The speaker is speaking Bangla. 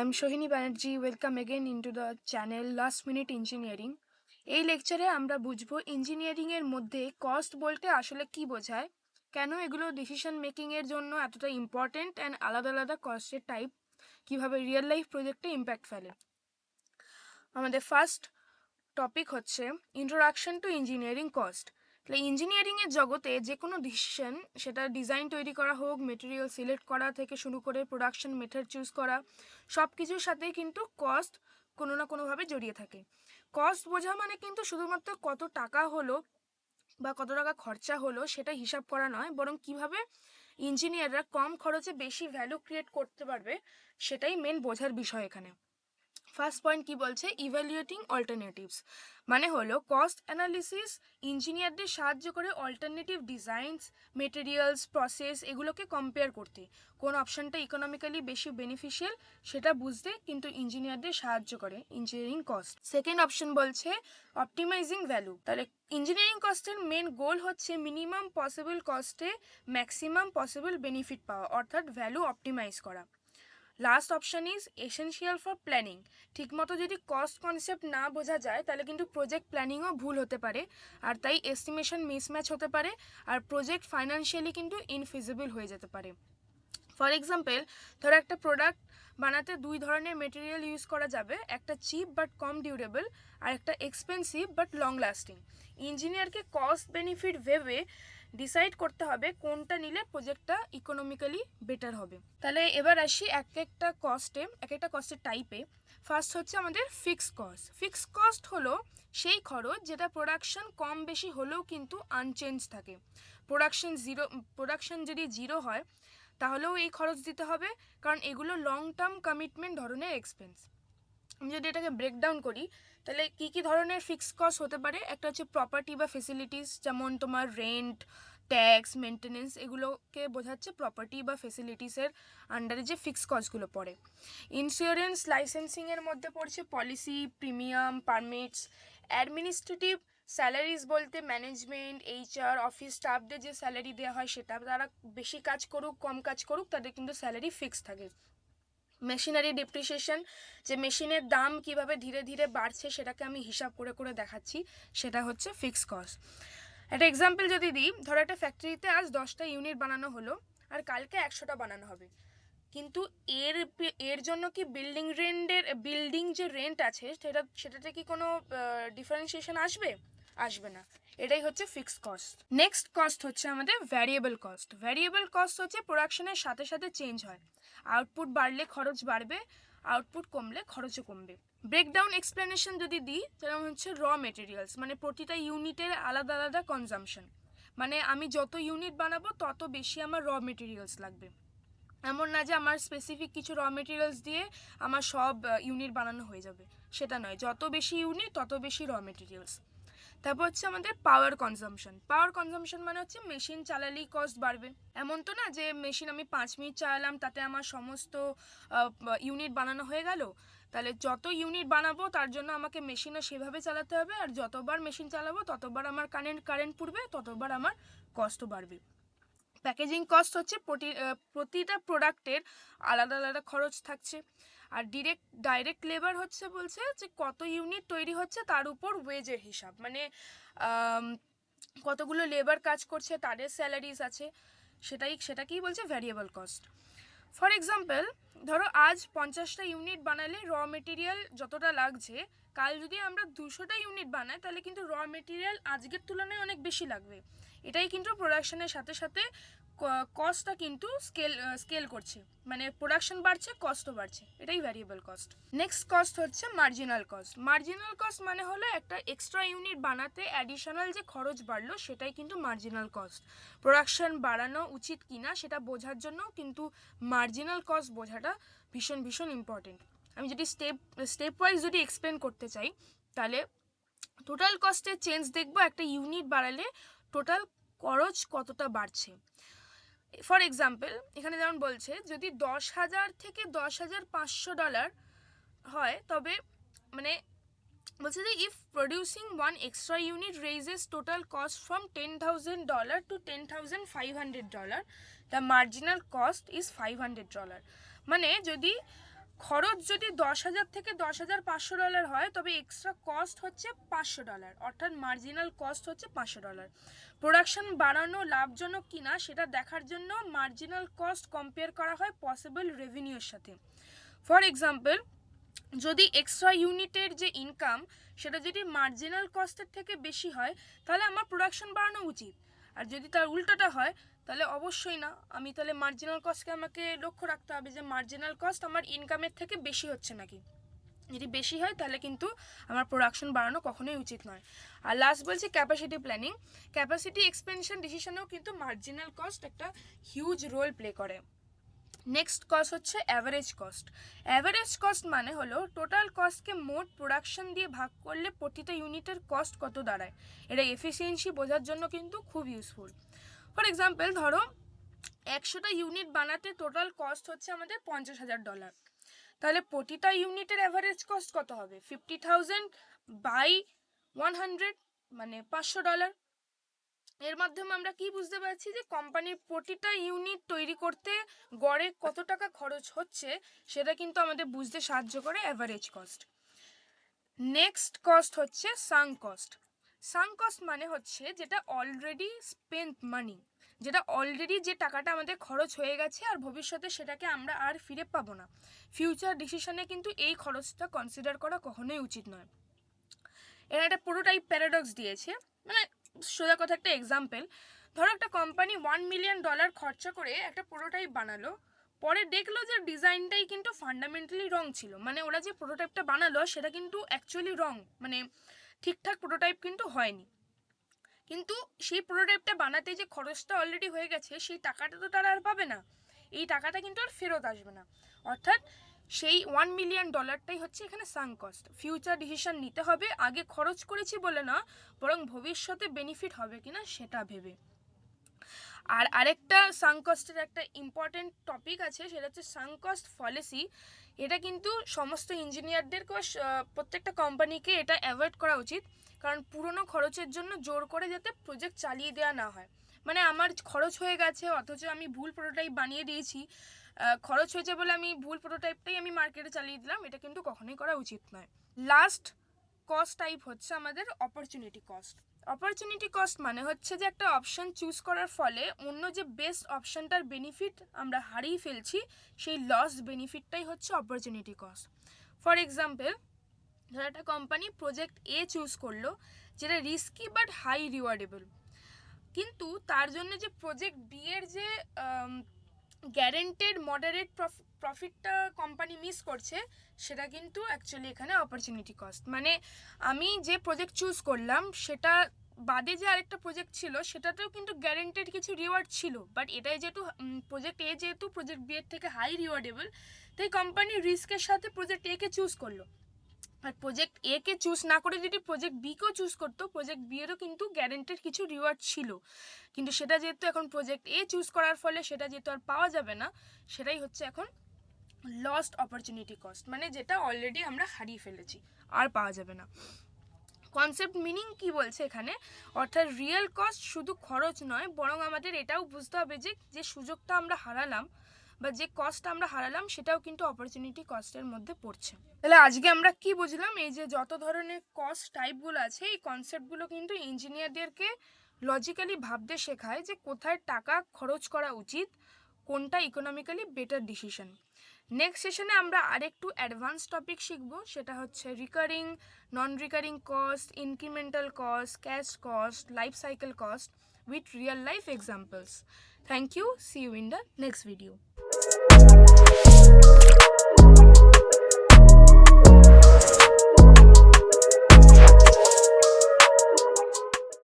I'm Shohini Banerjee. Welcome again into the channel Last Minute Engineering. এই লেকচারে আমরা বুঝবো ইঞ্জিনিয়ারিং এর মধ্যে কস্ট বলতে আসলে কি বোঝায়, কেন এগুলো ডিসিশন মেকিং এর জন্য এতটা ইম্পর্টেন্ট অ্যান্ড আলাদা আলাদা কস্টের টাইপ কিভাবে রিয়েল লাইফ প্রজেক্টে ইম্প্যাক্ট ফেলে। আমাদের ফার্স্ট টপিক হচ্ছে ইন্ট্রোডাকশন টু ইঞ্জিনিয়ারিং কস্ট। তাহলে ইঞ্জিনিয়ারিংয়ের জগতে যে কোনো ডিসিশন, সেটা ডিজাইন তৈরি করা হোক, মেটেরিয়াল সিলেক্ট করা থেকে শুরু করে প্রোডাকশন মেথড চুজ করা, সব কিছুর সাথেই কিন্তু কস্ট কোনো না কোনোভাবে জড়িয়ে থাকে। কস্ট বোঝা মানে কিন্তু শুধুমাত্র কত টাকা হলো বা কত টাকা খরচা হলো সেটা হিসাব করা নয়, বরং কিভাবে ইঞ্জিনিয়াররা কম খরচে বেশি ভ্যালু ক্রিয়েট করতে পারবে সেটাই মেন বোঝার বিষয় এখানে। ফার্স্ট পয়েন্ট কি বলছে, ইভ্যালুয়েটিং অল্টারনেটিভস মানে হলো কস্ট অ্যানালিসিস ইঞ্জিনিয়ারদের সাহায্য করে অল্টারনেটিভ ডিজাইনস, মেটেরিয়ালস, প্রসেস এগুলোকে কম্পেয়ার করতে, কোন অপশনটা ইকোনমিক্যালি বেশি বেনিফিশিয়াল সেটা বুঝতে কিন্তু ইঞ্জিনিয়ারদের সাহায্য করে ইঞ্জিনিয়ারিং কস্ট। সেকেন্ড অপশন বলছে অপটিমাইজিং ভ্যালু। তাহলে ইঞ্জিনিয়ারিং কস্টের মেন গোল হচ্ছে মিনিমাম পসিবল কস্টে ম্যাক্সিমাম পসিবল বেনিফিট পাওয়া, অর্থাৎ ভ্যালু অপটিমাইজ করা। Last option is essential for planning. ঠিকমতো যদি কস্ট কনসেপ্ট না বোঝা যায় তাহলে কিন্তু প্রজেক্ট প্ল্যানিংও ভুল হতে পারে, আর তাই এস্টিমেশন মিসম্যাচ হতে পারে, আর প্রজেক্ট ফাইন্যান্সিয়ালি কিন্তু ইনফিজিবল হয়ে যেতে পারে। ফর এক্সাম্পল, ধরো একটা প্রোডাক্ট বানাতে দুই ধরনের মেটেরিয়াল ইউজ করা যাবে, একটা চিপ বাট কম ডিউরেবল, আর একটা এক্সপেন্সিভ বাট লং লাস্টিং। ইঞ্জিনিয়ারকে কস্ট বেনিফিট ভেবে ডিসাইড করতে হবে কোনটা নিলে প্রজেক্টটা ইকোনমিক্যালি বেটার হবে। তাহলে এবার আসি এক একটা কস্টের টাইপে। ফার্স্ট হচ্ছে আমাদের ফিক্সড কস্ট। ফিক্সড কস্ট হলো সেই খরচ যেটা প্রোডাকশন কম বেশি হলেও কিন্তু আনচেঞ্জ থাকে। প্রোডাকশন যদি জিরো হয় তাহলেও এই খরচ দিতে হবে, কারণ এগুলো লং টার্ম কমিটমেন্ট ধরনের এক্সপেন্স। আমি যদি এটাকে ব্রেকডাউন করি তাহলে কি কি ধরনের ফিক্সড কস্ট হতে পারে, একটা হচ্ছে প্রপার্টি বা ফেসিলিটিস, যেমন তোমার রেন্ট, ট্যাক্স, মেনটেনেন্স, এগুলোকে বোঝাচ্ছে প্রপার্টি বা ফেসিলিটিসের আন্ডারে যে ফিক্সড কস্টগুলো পড়ে। ইন্স্যুরেন্স লাইসেন্সিংয়ের মধ্যে পড়ছে policy, premium, permits. Administrative salaries বলতে ম্যানেজমেন্ট, এইচআর, অফিস স্টাফদের যে স্যালারি দেওয়া হয় সেটা, তারা বেশি কাজ করুক কম কাজ করুক তাদের কিন্তু স্যালারি ফিক্সড থাকে। মেশিনারি ডিপ্রিসিয়েশন, যে মেশিনের দাম কিভাবে ধীরে ধীরে বাড়ছে সেটাকে আমি হিসাব করে করে দেখাচ্ছি, সেটা হচ্ছে ফিক্সড কস্ট। একটা এক্সাম্পল যদি দিই, ধরো একটা ফ্যাক্টরিতে আজ 10টা ইউনিট বানানো হলো আর কালকে 100টা বানানো হবে, কিন্তু এর জন্য কি বিল্ডিং যে রেন্ট আছে সেটাতে কি কোনো ডিফারেন্সিয়েশন আসবে না। এটাই হচ্ছে ফিক্সড কস্ট। নেক্সট কস্ট হচ্ছে আমাদের ভ্যারিয়েবল কস্ট। ভ্যারিয়েবল কস্ট হচ্ছে প্রোডাকশনের সাথে সাথে চেঞ্জ হয়। আউটপুট বাড়লে খরচ বাড়বে, আউটপুট কমলে খরচও কমবে। ব্রেকডাউন এক্সপ্লেনেশন যদি দিই, যেমন হচ্ছে র মেটেরিয়ালস, মানে প্রতিটা ইউনিটের আলাদা আলাদা কনজাম্পশন, মানে আমি যত ইউনিট বানাবো তত বেশি আমার র মেটেরিয়ালস লাগবে। এমন না যে আমার স্পেসিফিক কিছু র মেটেরিয়ালস দিয়ে আমার সব ইউনিট বানানো হয়ে যাবে, সেটা নয়, যত বেশি ইউনিট তত বেশি র মেটেরিয়ালস। তারপর হচ্ছে আমাদের পাওয়ার কনজাম্পশন। পাওয়ার কনজাম্পশন মানে হচ্ছে মেশিন চালালেই কস্ট বাড়বে, এমন তো না যে মেশিন আমি 5 মিনিট চালালাম তাতে আমার সমস্ত ইউনিট বানানো হয়ে গেল। তাহলে যত ইউনিট বানাবো তার জন্য আমাকে মেশিনও সেভাবে চালাতে হবে, আর যতবার মেশিন চালাবো ততবার আমার কারেন্ট পুড়বে, ততবার আমার কস্টও বাড়বে। প্যাকেজিং কস্ট হচ্ছে প্রতিটা প্রোডাক্টের আলাদা আলাদা খরচ থাকছে। আর ডাইরেক্ট লেবার হচ্ছে বলছে যে কত ইউনিট তৈরি হচ্ছে তার উপর ওয়েজের হিসাব, মানে কতগুলো লেবার কাজ করছে তাদের স্যালারিজ আছে, সেটাকেই বলছে ভ্যারিয়েবল কস্ট। ফর এক্সাম্পল, ধরো আজ 50টা ইউনিট বানালে র মেটেরিয়াল যতটা লাগছে, কাল যদি আমরা 200টা ইউনিট বানাই তাহলে কিন্তু র মেটেরিয়াল আজকের তুলনায় অনেক বেশি লাগবে। এটাই কিন্তু প্রোডাকশনের সাথে সাথে কস্টটা কিন্তু স্কেল করছে, মানে প্রোডাকশন বাড়ছে কস্টও বাড়ছে, এটাই ভ্যারিয়েবল কস্ট। নেক্সট কস্ট হচ্ছে মার্জিনাল কস্ট। মার্জিনাল কস্ট মানে হলো একটা এক্সট্রা ইউনিট বানাতে অ্যাডিশনাল যে খরচ বাড়লো সেটাই কিন্তু মার্জিনাল কস্ট। প্রোডাকশন বাড়ানো উচিত কিনা সেটা বোঝার জন্য কিন্তু মার্জিনাল কস্ট বোঝাটা ভীষণ ভীষণ ইম্পর্টেন্ট। আমি যদি স্টেপ ওয়াইজ যদি এক্সপ্লেন করতে চাই তাহলে টোটাল কস্টের চেঞ্জ দেখবো একটা ইউনিট বাড়ালে টোটাল খরচ কতটা বাড়ছে। ফর এক্সাম্পল, এখানে যেমন বলছে যদি 10,000 থেকে $10,500 হয়, তবে মানে বলছে যে if producing one extra unit raises total cost from $10,000 to $10,500, the marginal cost is $500। মানে যদি খরচ যদি $10,000 থেকে $10,500 হয় তবে এক্সট্রা কস্ট হচ্ছে $500, অর্থাৎ মার্জিনাল কস্ট হচ্ছে $500। প্রোডাকশন বাড়ানো লাভজনক কিনা সেটা দেখার জন্য মার্জিনাল কস্ট কম্পেয়ার করা হয় পসিবল রেভিনিউর সাথে। ফর এক্সাম্পল, যদি এক্সট্রা ইউনিটের যে ইনকাম সেটা যদি মার্জিনাল কস্টের থেকে বেশি হয় তাহলে আমার প্রোডাকশন বাড়ানো উচিত, আর যদি তার উল্টোটা হয় তাহলে অবশ্যই না। আমি তাহলে মার্জিনাল কস্টকে আমাকে লক্ষ্য রাখতে হবে যে মার্জিনাল কস্ট আমার ইনকামের থেকে বেশি হচ্ছে নাকি। যদি বেশি হয় তাহলে কিন্তু আমার প্রোডাকশন বাড়ানো কখনোই উচিত নয়। আর লাস্ট বলছি ক্যাপাসিটি প্ল্যানিং। ক্যাপাসিটি এক্সপেনশন ডিসিশনেও কিন্তু মার্জিনাল কস্ট একটা হিউজ রোল প্লে করে। নেক্সট কস্ট হচ্ছে অ্যাভারেজ কস্ট। অ্যাভারেজ কস্ট মানে হলো টোটাল কস্টকে মোট প্রোডাকশন দিয়ে ভাগ করলে প্রতিটা ইউনিটের কস্ট কত দাঁড়ায়। এটা এফিসিয়েন্সি বোঝার জন্য কিন্তু খুব ইউজফুল। ফর এক্সাম্পল, ধরো 100টা ইউনিট বানাতে টোটাল কস্ট হচ্ছে আমাদের $50,000, তাহলে প্রতিটা ইউনিটের অ্যাভারেজ কস্ট কত হবে? 50,000 বাই 100 মানে $500। এর মাধ্যমে আমরা কি বুঝতে পারছি যে কোম্পানির প্রতিটা ইউনিট তৈরি করতে গড়ে কত টাকা খরচ হচ্ছে সেটা কিন্তু আমাদের বুঝতে সাহায্য করে অ্যাভারেজ কস্ট। নেক্সট কস্ট হচ্ছে সাঙ্ক কস্ট। সাঙ্ক কস্ট মানে হচ্ছে যেটা অলরেডি স্পেন্ট মানি, যেটা অলরেডি যে টাকাটা আমাদের খরচ হয়ে গেছে আর ভবিষ্যতে সেটাকে আমরা আর ফিরে পাবো না। ফিউচার ডিসিশনে কিন্তু এই খরচটা কনসিডার করা কখনোই উচিত নয়। এরা একটা প্রোটোটাইপ প্যারাডক্স দিয়েছে, মানে সোজা কথা একটা এক্সাম্পল। ধরো একটা কোম্পানি $1 মিলিয়ন খরচা করে একটা প্রোটোটাইপ বানালো, পরে দেখলো যে ডিজাইনটাই কিন্তু ফান্ডামেন্টালি রং ছিল, মানে ওরা যে প্রোটোটাইপটা বানালো সেটা কিন্তু অ্যাকচুয়ালি রং, মানে ঠিকঠাক প্রোটোটাইপ কিন্তু হয়নি। কিন্তু সেই প্রোটোটাইপটা বানাতে যে খরচটা অলরেডি হয়ে গেছে সেই টাকাটা তো তারা আর পাবে না, এই টাকাটা কিন্তু আর ফেরত আসবে না। অর্থাৎ সেই $1 মিলিয়ন হচ্ছে এখানে সাঙ্ক কস্ট। ফিউচার ডিসিশন নিতে হবে আগে খরচ করেছি বলে না, বরং ভবিষ্যতে বেনিফিট হবে কিনা সেটা ভেবে। আর আরেকটা সাঙ্ক কস্টের একটা ইম্পর্টেন্ট টপিক আছে, সেটা হচ্ছে সাঙ্ক কস্ট ফলিসি। এটা কিন্তু সমস্ত ইঞ্জিনিয়ারদেরকে প্রত্যেকটা কোম্পানিকে এটা অ্যাভয়েড করা উচিত, কারণ পুরনো খরচের জন্য জোর করে যাতে প্রজেক্ট চালিয়ে দেওয়া না হয়। মানে আমার খরচ হয়ে গেছে অথচ আমি ভুল প্রোটোটাইপ বানিয়ে দিয়েছি, খরচ হয়েছে বলে আমি ভুল প্রোটোটাইপটাই আমি মার্কেটে চালিয়ে দিলাম, এটা কিন্তু কখনোই করা উচিত নয়। লাস্ট কস্ট টাইপ হচ্ছে আমাদের অপরচুনিটি কস্ট। অপরচুনিটি কস্ট মানে হচ্ছে যে একটা অপশন চুজ করার ফলে অন্য যে বেস্ট অপশনটার বেনিফিট আমরা হারিয়ে ফেলছি, সেই লস বেনিফিটটাই হচ্ছে অপরচুনিটি কস্ট। ফর এক্সাম্পল, ধরো একটা কোম্পানি প্রজেক্ট এ চুজ করলো যেটা রিস্কি বাট হাই রিওয়ার্ডেবল, কিন্তু তার জন্য যে প্রজেক্ট বি এর যে গ্যারেন্টেড মডারেট প্রফিটটা কোম্পানি মিস করছে, সেটা কিন্তু অ্যাকচুয়ালি এখানে অপরচুনিটি কস্ট। মানে আমি যে প্রজেক্ট চুজ করলাম সেটা বাদে যে আরেকটা প্রজেক্ট ছিল সেটাতেও কিন্তু গ্যারেন্টেড কিছু রিওয়ার্ড ছিল, বাট এটাই যেহেতু প্রজেক্ট এ যেহেতু প্রজেক্ট বি এর থেকে হাই রিওয়ার্ডেবল, তাই কোম্পানি রিস্কের সাথে প্রজেক্ট এ কে চুজ করলো। আর প্রজেক্ট এ কে চুজ না করে যদি প্রজেক্ট বি কেও চুজ করতো, প্রজেক্ট বি এরও কিন্তু গ্যারেন্টেড কিছু রিওয়ার্ড ছিল, কিন্তু সেটা যেহেতু এখন প্রজেক্ট এ চুজ করার ফলে সেটা যেহেতু আর পাওয়া যাবে না, সেটাই হচ্ছে এখন লস্ট অপরচুনিটি কস্ট, মানে যেটা অলরেডি আমরা হারিয়ে ফেলেছি আর পাওয়া যাবে না। কনসেপ্ট মিনিং কি বলছে এখানে, অর্থাৎ রিয়েল কস্ট শুধু খরচ নয়, বরং আমাদের এটাও বুঝতে হবে যে যে সুযোগটা আমরা হারালাম বা যে কস্ট আমরা হারালাম সেটাও কিন্তু অপরচুনিটি কস্টের মধ্যে পড়ছে। তাহলে আজকে আমরা কি বুঝলাম, এই যে যত ধরনের কস্ট টাইপগুলো আছে এই কনসেপ্টগুলো কিন্তু ইঞ্জিনিয়ারদেরকে লজিক্যালি ভাবতে শেখায় যে কোথায় টাকা খরচ করা উচিত, কোনটা ইকোনমিক্যালি বেটার ডিসিশন। নেক্সট সেশনে আমরা আরেকটু অ্যাডভান্স টপিক শিখব, সেটা হচ্ছে recurring, non recurring cost, incremental cost, cash cost, life cycle cost with real life examples. Thank you. See you in the next video.